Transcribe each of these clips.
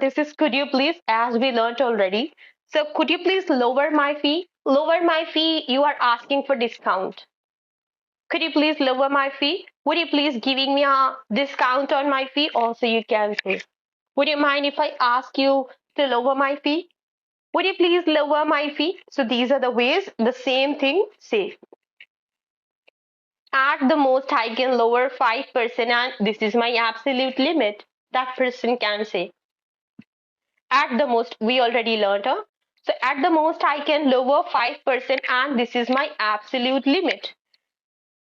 This is could you please, as we learnt already. So could you please lower my fee? Lower my fee, you are asking for discount. Could you please lower my fee? Would you please giving me a discount on my fee? Also you can say. Would you mind if I ask you to lower my fee? Would you please lower my fee? So these are the ways the same thing say. At the most I can lower 5% and this is my absolute limit. That person can say. At the most, we already learned. So at the most, I can lower 5% and this is my absolute limit.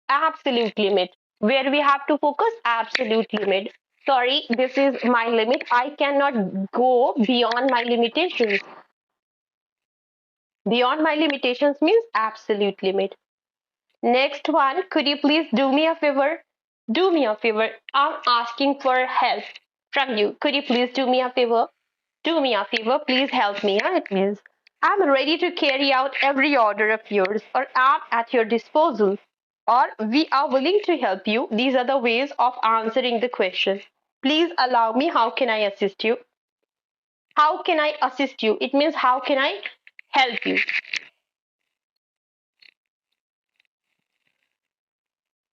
Absolute limit. Where we have to focus, absolute limit. Sorry, this is my limit. I cannot go beyond my limitations. Beyond my limitations means absolute limit. Next one, could you please do me a favor? Do me a favor. I'm asking for help from you. Could you please do me a favor? Do me a favor, please help me. It means I'm ready to carry out every order of yours, or am at your disposal, or we are willing to help you. These are the ways of answering the question. Please allow me. How can I assist you? How can I assist you? It means how can I help you?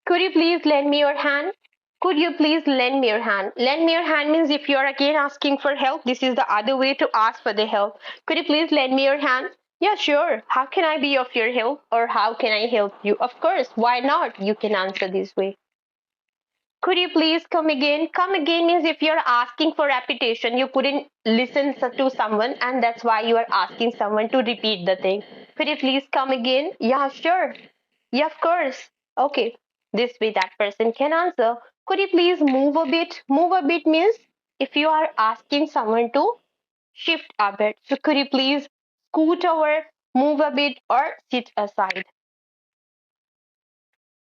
Could you please lend me your hand? Could you please lend me your hand? Lend me your hand means if you are again asking for help, this is the other way to ask for the help. Could you please lend me your hand? Yeah, sure. How can I be of your help or how can I help you? Of course, why not? You can answer this way. Could you please come again? Come again means if you're asking for repetition, you couldn't listen to someone and that's why you are asking someone to repeat the thing. Could you please come again? Yeah, sure. Yeah, of course. Okay. This way that person can answer. Could you please move a bit? Move a bit means if you are asking someone to shift a bit. So could you please scoot over, move a bit, or sit aside?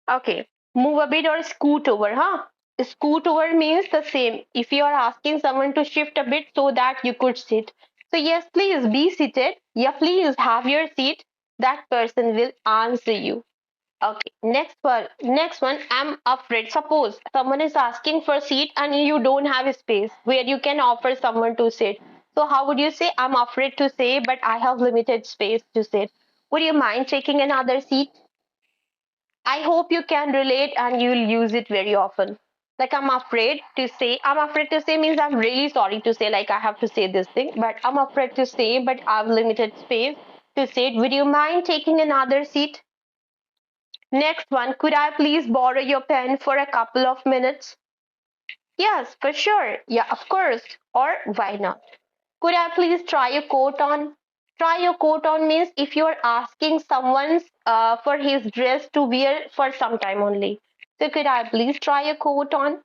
Okay. Move a bit or scoot over, huh? Scoot over means the same. If you are asking someone to shift a bit so that you could sit. So yes, please be seated. Yeah, please have your seat. That person will answer you. Okay, next one. Next one, I'm afraid. Suppose someone is asking for a seat and you don't have a space where you can offer someone to sit. So how would you say, I'm afraid to say, but I have limited space to sit. Would you mind taking another seat? I hope you can relate and you'll use it very often. Like I'm afraid to say means I'm really sorry to say, like I have to say this thing, but I'm afraid to say, but I've limited space to sit. Would you mind taking another seat? Next one, could I please borrow your pen for a couple of minutes? Yes, for sure. Yeah, of course. Or why not? Could I please try your coat on? Try your coat on means if you're asking someone for his dress to wear for some time only. So could I please try your coat on?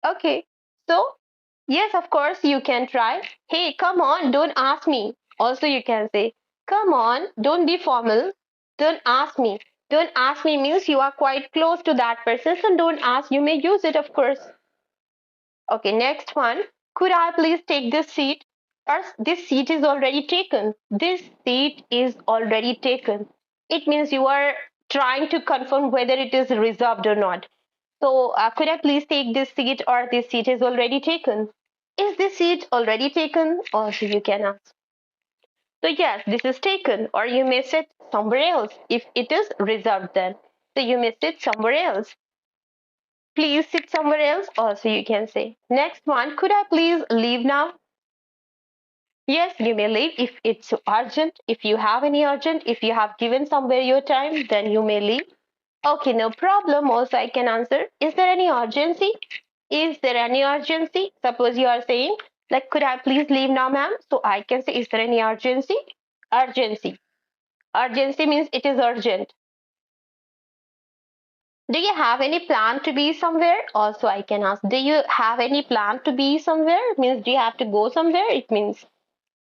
Okay. So, yes, of course you can try. Hey, come on, don't ask me. Also, you can say, come on, don't be formal. Don't ask me. Don't ask me means you are quite close to that person, so don't ask. You may use it, of course. Okay, next one. Could I please take this seat? Or this seat is already taken. This seat is already taken. It means you are trying to confirm whether it is reserved or not. So, could I please take this seat or this seat is already taken? Is this seat already taken? Also, you can ask. So, yes, this is taken, or you may sit somewhere else if it is reserved then. So, you may sit somewhere else. Please sit somewhere else. Also, you can say. Next one, could I please leave now? Yes, you may leave if it's urgent. If you have any urgent, if you have given somewhere your time, then you may leave. Okay, no problem. Also, I can answer. Is there any urgency? Is there any urgency? Suppose you are saying, like, could I please leave now, ma'am? So I can say, is there any urgency? Urgency. Urgency means it is urgent. Do you have any plan to be somewhere? Also, I can ask, do you have any plan to be somewhere? Means, do you have to go somewhere? It means,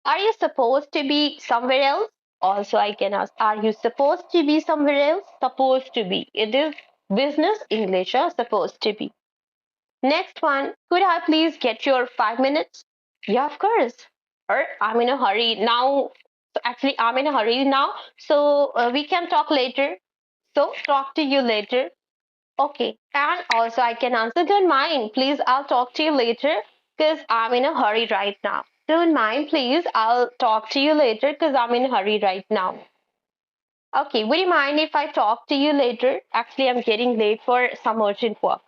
are you supposed to be somewhere else? Also, I can ask, are you supposed to be somewhere else? Supposed to be. It is business English, supposed to be. Next one, could I please get your 5 minutes? Yeah, of course. Or I'm in a hurry now. Actually, I'm in a hurry now. So we can talk later. So talk to you later. Okay. And also I can answer, don't mind. Please, I'll talk to you later. because I'm in a hurry right now. Don't mind, please. I'll talk to you later because I'm in a hurry right now. Okay, would you mind if I talk to you later? Actually, I'm getting late for some urgent work.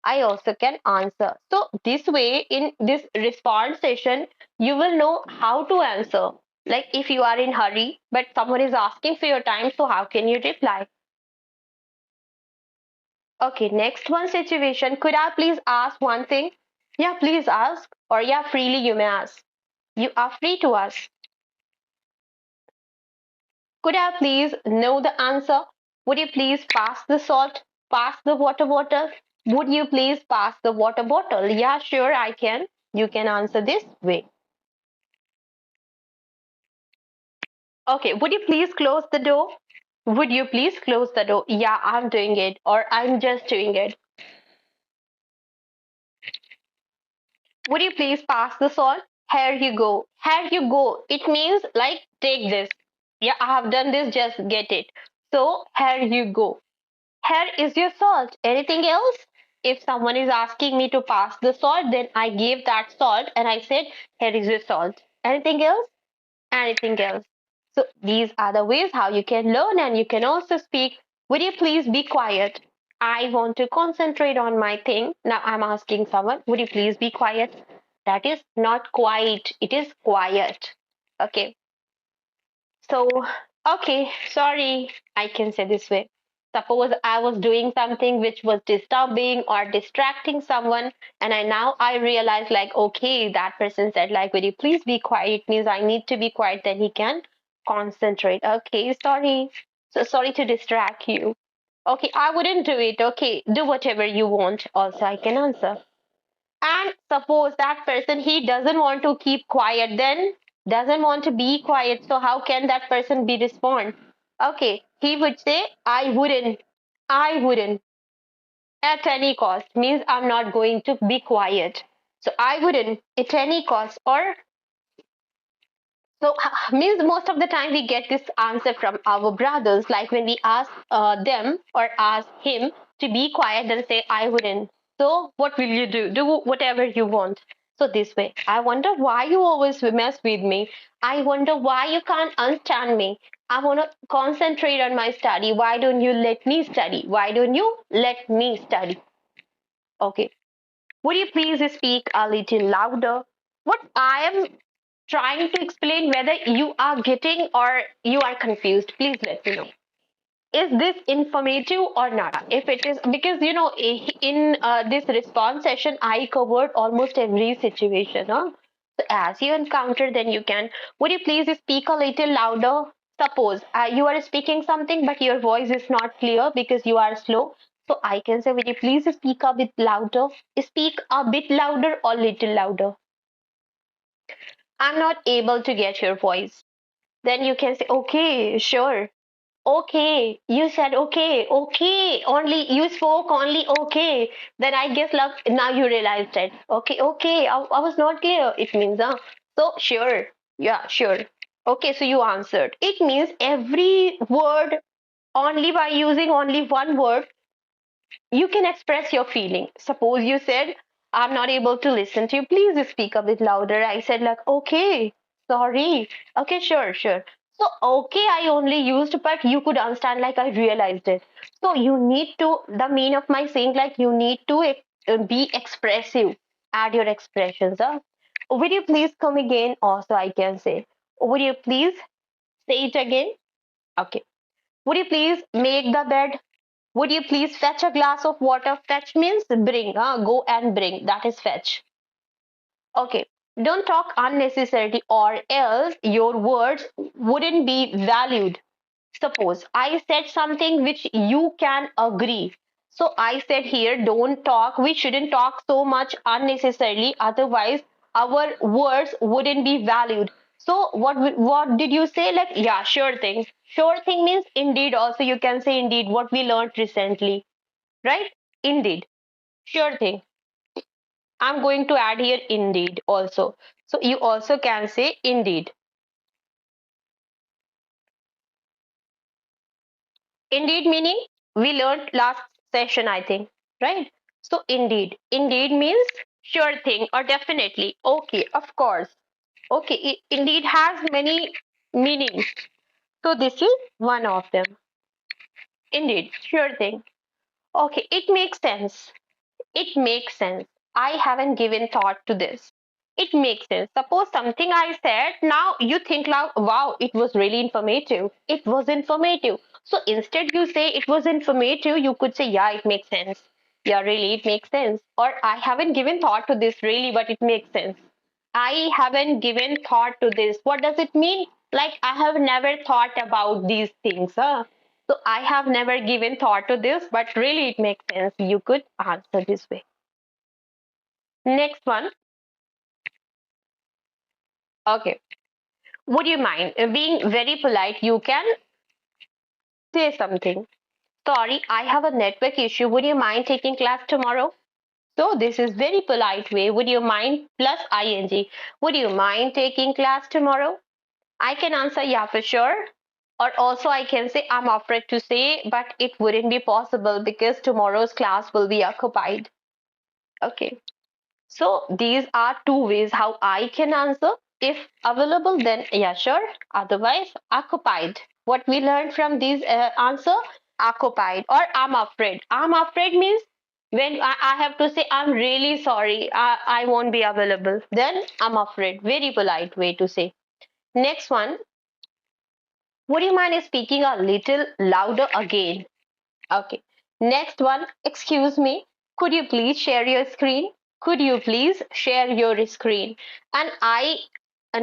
I also can answer. So, this way, in this response session, you will know how to answer. Like if you are in hurry, but someone is asking for your time, so how can you reply? Okay, next one situation. Could I please ask one thing? Yeah, please ask. Or yeah, freely you may ask. You are free to ask. Could I please know the answer? Would you please pass the salt? Pass the water bottle? Would you please pass the water bottle? Yeah, sure, I can. You can answer this way. Okay, would you please close the door? Would you please close the door? Yeah, I'm doing it, or I'm just doing it. Would you please pass the salt? Here you go. Here you go. It means like take this. Yeah, I have done this, just get it. So here you go. Here is your salt. Anything else? If someone is asking me to pass the salt, then I gave that salt and I said, here is your salt. Anything else? Anything else? So these are the ways how you can learn, and you can also speak. Would you please be quiet? I want to concentrate on my thing. Now I'm asking someone, would you please be quiet? That is not quiet, it is quiet. Okay. So, okay, sorry, I can say this way. Suppose I was doing something which was disturbing or distracting someone, and I realize like, okay, that person said like, will you please be quiet? It means I need to be quiet, then he can concentrate. Okay, sorry. So sorry to distract you. Okay, I wouldn't do it. Okay, do whatever you want. Also, I can answer. And suppose that person he doesn't want to keep quiet, then doesn't want to be quiet. So how can that person be respond? Okay, he would say, I wouldn't at any cost means I'm not going to be quiet. So I wouldn't at any cost, or so means most of the time we get this answer from our brothers. Like when we ask them or ask him to be quiet, they'll say, I wouldn't. So what will you do? Do whatever you want. So this way, I wonder why you always mess with me. I wonder why you can't understand me. I want to concentrate on my study. Why don't you let me study? Why don't you let me study? Okay. Would you please speak a little louder? What I am trying to explain, whether you are getting or you are confused, please let me know. Is this informative or not? If it is, because in this response session, I covered almost every situation. Huh? So as you encounter, then you can. Would you please speak a little louder? Suppose you are speaking something, but your voice is not clear because you are slow. So I can say, would you please speak a bit louder? Speak a bit louder or little louder. I'm not able to get your voice. Then you can say, okay, sure. Okay, you said okay, okay, only you spoke only okay. Then I guess love, now you realized it. Okay, okay, I was not clear. It means, so sure, yeah, sure. Okay, so you answered. It means every word, only by using only one word, you can express your feeling. Suppose you said, I'm not able to listen to you. Please speak a bit louder. I said, like, okay, sorry. Okay, sure, sure. So, okay, I only used, but you could understand, like, I realized it. So, you need to, the mean of my saying, like, you need to be expressive, add your expressions. Would you please come again? Also, I can say, would you please say it again? Okay. Would you please make the bed? Would you please fetch a glass of water? Fetch means bring, go and bring. That is fetch. Okay. Don't talk unnecessarily, or else your words wouldn't be valued. Suppose I said something which you can agree. So I said here, don't talk. We shouldn't talk so much unnecessarily. Otherwise, our words wouldn't be valued. So what did you say? Like, yeah, sure thing. Sure thing means indeed. Also, you can say indeed. What we learned recently, right? Indeed. Sure thing. I'm going to add here indeed also. So you also can say indeed. Indeed meaning we learned last session, I think, right? So indeed. Indeed means Sure thing, or definitely. Okay, of course. Okay, it indeed has many meanings. So this is one of them. Indeed, sure thing. Okay, it makes sense. It makes sense. I haven't given thought to this. It makes sense. Suppose something I said, now you think like, wow, it was really informative. It was informative. So instead you say it was informative, you could say, yeah, it makes sense. Yeah, really, it makes sense. Or I haven't given thought to this really, but it makes sense. I haven't given thought to this. What does it mean? Like I have never thought about these things. Huh? So I have never given thought to this, but really it makes sense. You could answer this way. Next one. Okay. Would you mind being very polite? You can say something. Sorry, I have a network issue. Would you mind taking class tomorrow? So this is very polite way. Would you mind plus ing? Would you mind taking class tomorrow? I can answer yeah for sure. Or also I can say I'm afraid to say, but it wouldn't be possible because tomorrow's class will be occupied. Okay. So these are two ways how I can answer. If available, then yeah, sure. Otherwise, occupied. What we learned from these answer, occupied or I'm afraid. I'm afraid means when I have to say I'm really sorry, I won't be available. Then I'm afraid. Very polite way to say. Next one, would you mind speaking a little louder again? Okay. Next one, excuse me. Could you please share your screen? Could you please share your screen? And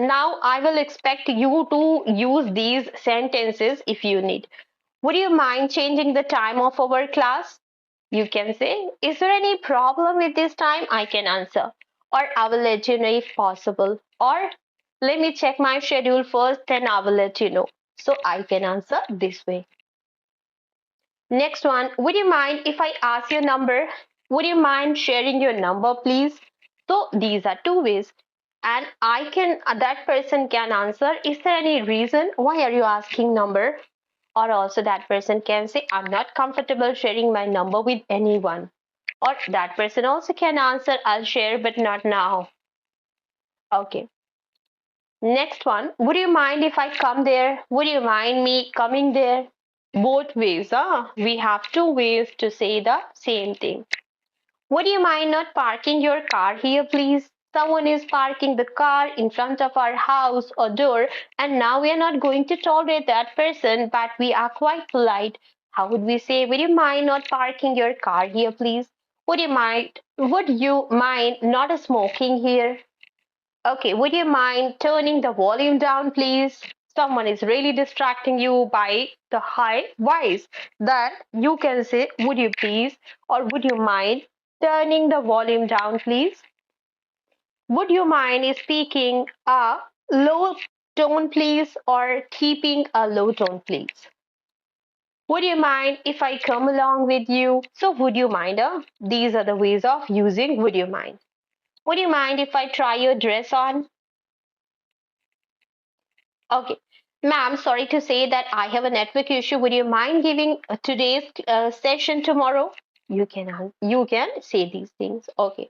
now I will expect you to use these sentences if you need. Would you mind changing the time of our class? You can say, is there any problem with this time? I can answer. Or I will let you know if possible. Or let me check my schedule first, then I will let you know. So I can answer this way. Next one, would you mind if I ask your number? Would you mind sharing your number, please? So these are two ways. And that person can answer, is there any reason? Why are you asking number? Or also that person can say, I'm not comfortable sharing my number with anyone. Or that person also can answer, I'll share, but not now. Okay. Next one, would you mind if I come there? Would you mind me coming there? Both ways, we have two ways to say the same thing. Would you mind not parking your car here, please? Someone is parking the car in front of our house or door, and now we are not going to tolerate that person, but we are quite polite. How would we say, would you mind not parking your car here, please? Would you mind not smoking here? Okay, would you mind turning the volume down, please? Someone is really distracting you by the high voice. Then you can say, would you please, or would you mind turning the volume down, please? Would you mind speaking a low tone, please, or keeping a low tone, please? Would you mind if I come along with you? So, would you mind? These are the ways of using would you mind. Would you mind if I try your dress on? Okay. Ma'am, sorry to say that I have a network issue. Would you mind giving today's session tomorrow? You can say these things. Okay.